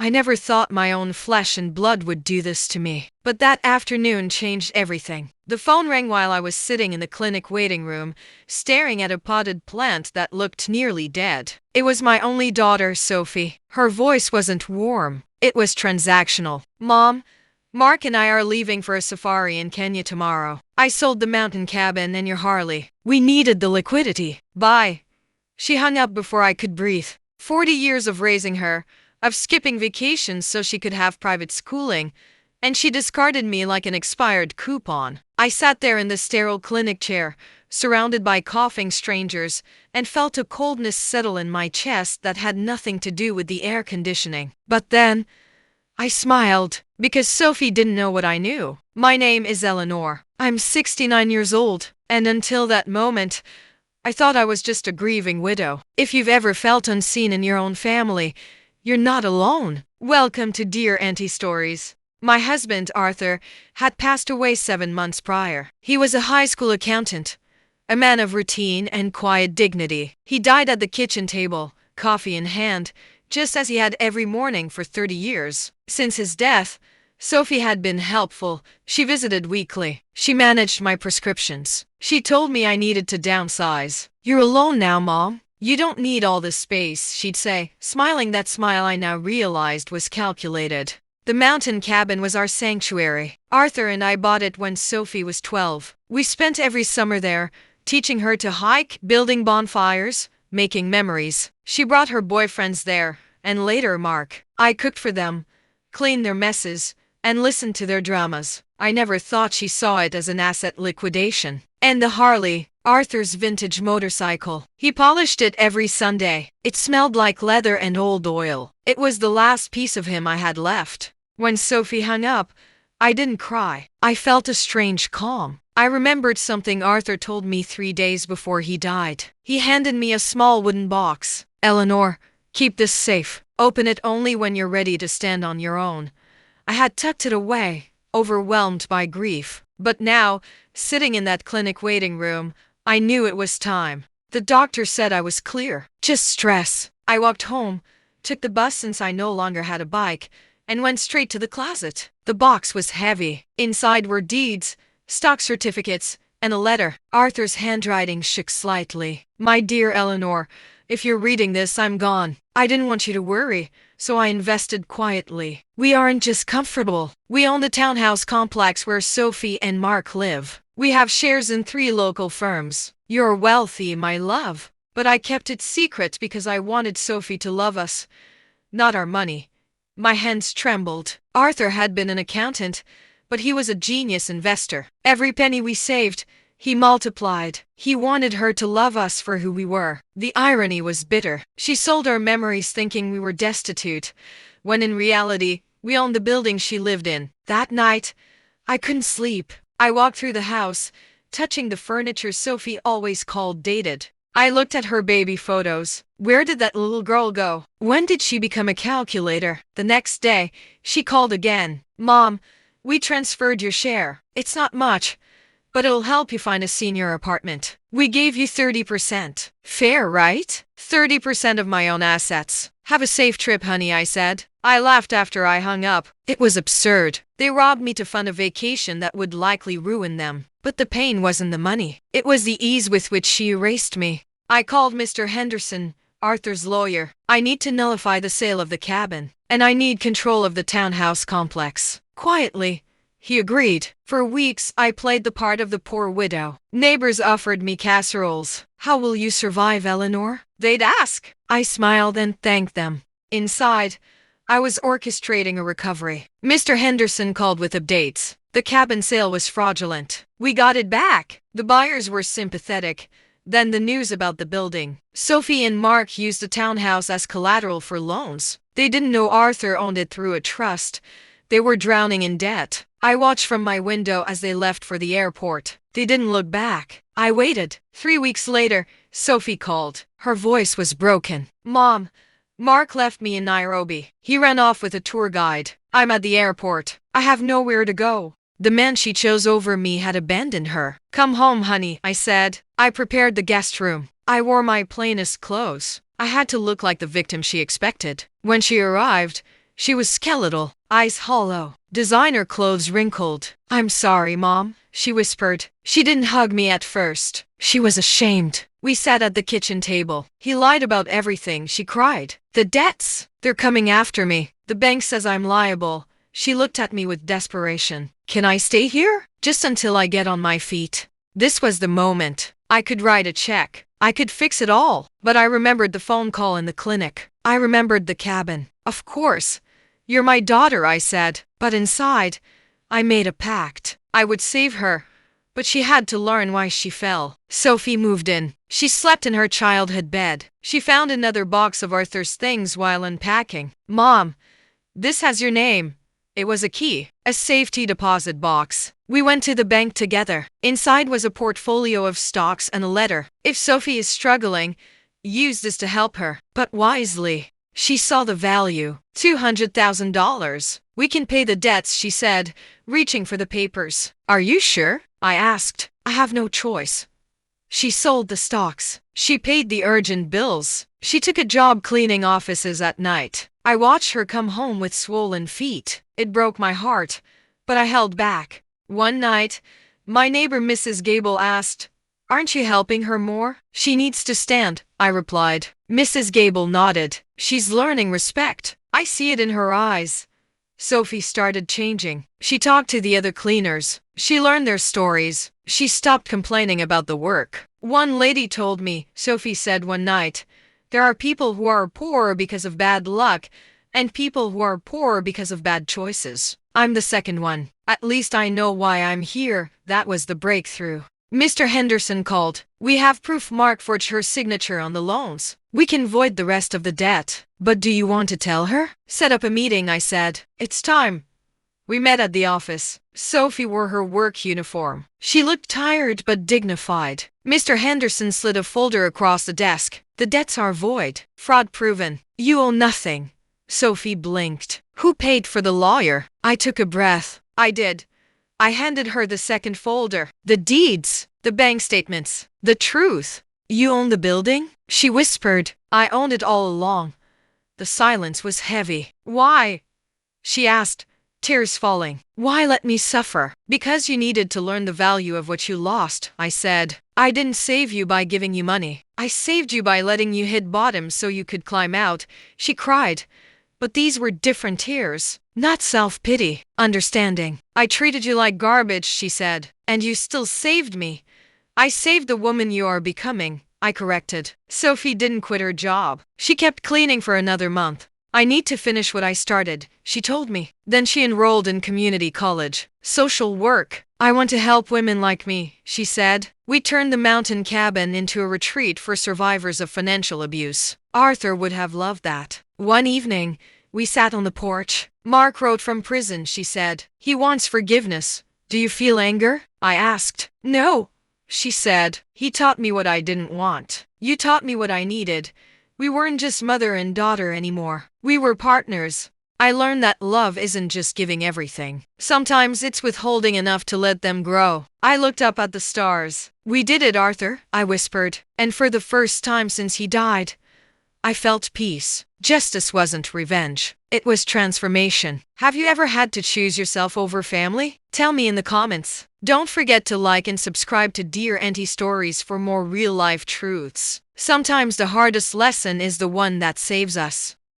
I never thought my own flesh and blood would do this to me. But that afternoon changed everything. The phone rang while I was sitting in the clinic waiting room, staring at a potted plant that looked nearly dead. It was my only daughter, Sophie. Her voice wasn't warm. It was transactional. Mom, Mark and I are leaving for a safari in Kenya tomorrow. I sold the mountain cabin and your Harley. We needed the liquidity. Bye. She hung up before I could breathe. 40 years of raising her, of skipping vacations so she could have private schooling, and she discarded me like an expired coupon. I sat there in the sterile clinic chair, surrounded by coughing strangers, and felt a coldness settle in my chest that had nothing to do with the air conditioning. But then, I smiled, because Sophie didn't know what I knew. My name is Eleanor. I'm 69 years old, and until that moment, I thought I was just a grieving widow. If you've ever felt unseen in your own family, you're not alone. Welcome to Dear Auntie Stories. My husband, Arthur, had passed away 7 months prior. He was a high school accountant, a man of routine and quiet dignity. He died at the kitchen table, coffee in hand, just as he had every morning for 30 years. Since his death, Sophie had been helpful. She visited weekly. She managed my prescriptions. She told me I needed to downsize. You're alone now, Mom. You don't need all this space, she'd say, smiling. That smile I now realized was calculated. The mountain cabin was our sanctuary. Arthur and I bought it when Sophie was 12. We spent every summer there, teaching her to hike, building bonfires, making memories. She brought her boyfriends there, and later Mark. I cooked for them, cleaned their messes, and listened to their dramas. I never thought she saw it as an asset liquidation. And the Harley, Arthur's vintage motorcycle. He polished it every Sunday. It smelled like leather and old oil. It was the last piece of him I had left. When Sophie hung up, I didn't cry. I felt a strange calm. I remembered something Arthur told me 3 days before he died. He handed me a small wooden box. Eleanor, keep this safe. Open it only when you're ready to stand on your own. I had tucked it away, overwhelmed by grief. But now, sitting in that clinic waiting room, I knew it was time. The doctor said I was clear. Just stress. I walked home, took the bus since I no longer had a bike, and went straight to the closet. The box was heavy. Inside were deeds, stock certificates, and a letter. Arthur's handwriting shook slightly. My dear Eleanor, if you're reading this, I'm gone. I didn't want you to worry, so I invested quietly. We aren't just comfortable. We own the townhouse complex where Sophie and Mark live. We have shares in 3 local firms. You're wealthy, my love. But I kept it secret because I wanted Sophie to love us, not our money. My hands trembled. Arthur had been an accountant, but he was a genius investor. Every penny we saved, he multiplied. He wanted her to love us for who we were. The irony was bitter. She sold our memories thinking we were destitute, when in reality, we owned the building she lived in. That night, I couldn't sleep. I walked through the house, touching the furniture Sophie always called dated. I looked at her baby photos. Where did that little girl go? When did she become a calculator? The next day, she called again. Mom, we transferred your share. It's not much, but it'll help you find a senior apartment. We gave you 30%. Fair, right? 30% of my own assets. Have a safe trip, honey, I said. I laughed after I hung up. It was absurd. They robbed me to fund a vacation that would likely ruin them. But the pain wasn't the money. It was the ease with which she erased me. I called Mr. Henderson, Arthur's lawyer. I need to nullify the sale of the cabin, and I need control of the townhouse complex. Quietly, he agreed. For weeks, I played the part of the poor widow. Neighbors offered me casseroles. How will you survive, Eleanor? They'd ask. I smiled and thanked them. Inside, I was orchestrating a recovery. Mr. Henderson called with updates. The cabin sale was fraudulent. We got it back. The buyers were sympathetic. Then the news about the building. Sophie and Mark used the townhouse as collateral for loans. They didn't know Arthur owned it through a trust. They were drowning in debt. I watched from my window as they left for the airport. They didn't look back. I waited. 3 weeks later, Sophie called. Her voice was broken. Mom, Mark left me in Nairobi. He ran off with a tour guide. I'm at the airport. I have nowhere to go. The man she chose over me had abandoned her. Come home, honey, I said. I prepared the guest room. I wore my plainest clothes. I had to look like the victim she expected. When she arrived, She was skeletal, eyes hollow, designer clothes wrinkled. "I'm sorry, Mom," she whispered. She didn't hug me at first. She was ashamed. We sat at the kitchen table. "He lied about everything," she cried. "The debts, they're coming after me. The bank says I'm liable." She looked at me with desperation. "Can I stay here? Just until I get on my feet?" This was the moment. I could write a check. I could fix it all. But I remembered the phone call in the clinic. I remembered the cabin. "Of course. You're my daughter," I said. But inside, I made a pact. I would save her. But she had to learn why she fell. Sophie moved in. She slept in her childhood bed. She found another box of Arthur's things while unpacking. "Mom, this has your name." It was a key, a safety deposit box. We went to the bank together. Inside was a portfolio of stocks and a letter. "If Sophie is struggling, use this to help her, but wisely." She saw the value. $200,000. "We can pay the debts," she said, reaching for the papers. "Are you sure?" I asked. "I have no choice." She sold the stocks. She paid the urgent bills. She took a job cleaning offices at night. I watched her come home with swollen feet. It broke my heart, but I held back. One night, my neighbor Mrs. Gable asked, "Aren't you helping her more?" "She needs to stand," I replied. Mrs. Gable nodded. "She's learning respect. I see it in her eyes." Sophie started changing. She talked to the other cleaners. She learned their stories. She stopped complaining about the work. "One lady told me," Sophie said one night, "there are people who are poor because of bad luck, and people who are poor because of bad choices. I'm the second one. At least I know why I'm here." That was the breakthrough. Mr. Henderson called. "We have proof Mark forged her signature on the loans. We can void the rest of the debt." "But do you want to tell her?" "Set up a meeting," I said. "It's time." We met at the office. Sophie wore her work uniform. She looked tired but dignified. Mr. Henderson slid a folder across the desk. "The debts are void. Fraud proven. You owe nothing." Sophie blinked. "Who paid for the lawyer?" I took a breath. "I did." I handed her the second folder. "The deeds, the bank statements, the truth." "You own the building?" she whispered. "I owned it all along." The silence was heavy. "Why?" she asked, tears falling. "Why let me suffer?" "Because you needed to learn the value of what you lost," I said. "I didn't save you by giving you money. I saved you by letting you hit bottom so you could climb out." She cried. But these were different tears. Not self-pity, understanding. "I treated you like garbage," she said. "And you still saved me." "I saved the woman you are becoming," I corrected. Sophie didn't quit her job. She kept cleaning for another month. "I need to finish what I started," she told me. Then she enrolled in community college. Social work. "I want to help women like me," she said. We turned the mountain cabin into a retreat for survivors of financial abuse. Arthur would have loved that. One evening, we sat on the porch. "Mark wrote from prison," she said. "He wants forgiveness. Do you feel anger?" I asked. "No," she said. "He taught me what I didn't want. You taught me what I needed. We weren't just mother and daughter anymore. We were partners." I learned that love isn't just giving everything. Sometimes it's withholding enough to let them grow. I looked up at the stars. "We did it, Arthur," I whispered. And for the first time since he died, I felt peace. Justice wasn't revenge. It was transformation. Have you ever had to choose yourself over family? Tell me in the comments. Don't forget to like and subscribe to Dear Auntie Stories for more real-life truths. Sometimes the hardest lesson is the one that saves us.